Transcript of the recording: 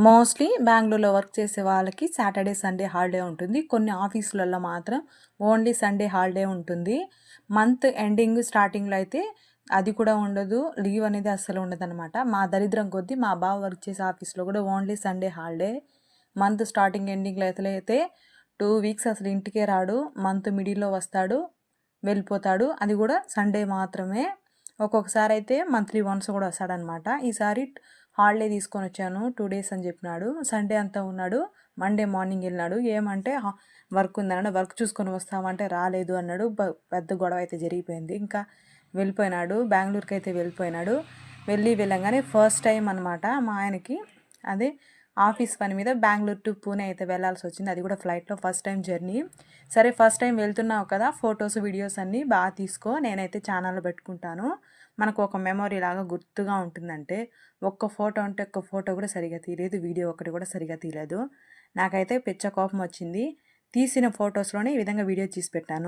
Mostly బెంగుళూరులో work చేసే వాళ్ళకి సాటర్డే సండే హాలిడే ఉంటుంది. కొన్ని ఆఫీసులలో మాత్రం ఓన్లీ సండే హాలిడే ఉంటుంది. మంత్ ఎండింగ్ స్టార్టింగ్లో అయితే అది కూడా ఉండదు, లీవ్ అనేది అస్సలు ఉండదన్నమాట. మా దరిద్రం కొద్దీ మా బావ వర్క్ చేసే ఆఫీస్లో కూడా only Sunday holiday. Month starting ఎండింగ్లో అయితే 2 వీక్స్ అసలు ఇంటికే రాడు. మంత్ మిడిల్లో వస్తాడు, వెళ్ళిపోతాడు. అది కూడా సండే మాత్రమే. ఒక్కొక్కసారి అయితే మంత్లీ వన్స్ కూడా వస్తాడనమాట. ఈసారి హాలిడే తీసుకొని వచ్చాను 2 డేస్ అని చెప్పినాడు. సండే అంతా ఉన్నాడు, మండే మార్నింగ్ వెళ్ళినాడు. ఏమంటే వర్క్ ఉందన్నాడు. వర్క్ చూసుకొని వస్తామంటే రాలేదు అన్నాడు. పెద్ద గొడవ అయితే జరిగిపోయింది. ఇంకా వెళ్ళిపోయినాడు, బెంగళూరుకి అయితే వెళ్ళిపోయినాడు. వెళ్ళంగానే ఫస్ట్ టైం అనమాట మా ఆయనకి అదే ఆఫీస్ పని మీద బెంగళూరు టు పూణే అయితే వెళ్ళాల్సి వచ్చింది. అది కూడా ఫ్లైట్లో ఫస్ట్ టైం జర్నీ. సరే ఫస్ట్ టైం వెళ్తున్నావు కదా, ఫొటోస్ వీడియోస్ అన్నీ బాగా తీసుకో, నేనైతే ఛానల్లో పెట్టుకుంటాను, మనకు ఒక మెమొరీ లాగా గుర్తుగా ఉంటుందంటే. ఒక్క ఫోటో అంటే ఒక్క ఫోటో కూడా సరిగా తీయలేదు, వీడియో ఒకటి కూడా సరిగా తీయలేదు. నాకైతే పిచ్చ కోపం వచ్చింది. తీసిన ఫొటోస్లోనే ఈ విధంగా వీడియో తీసి పెట్టాను.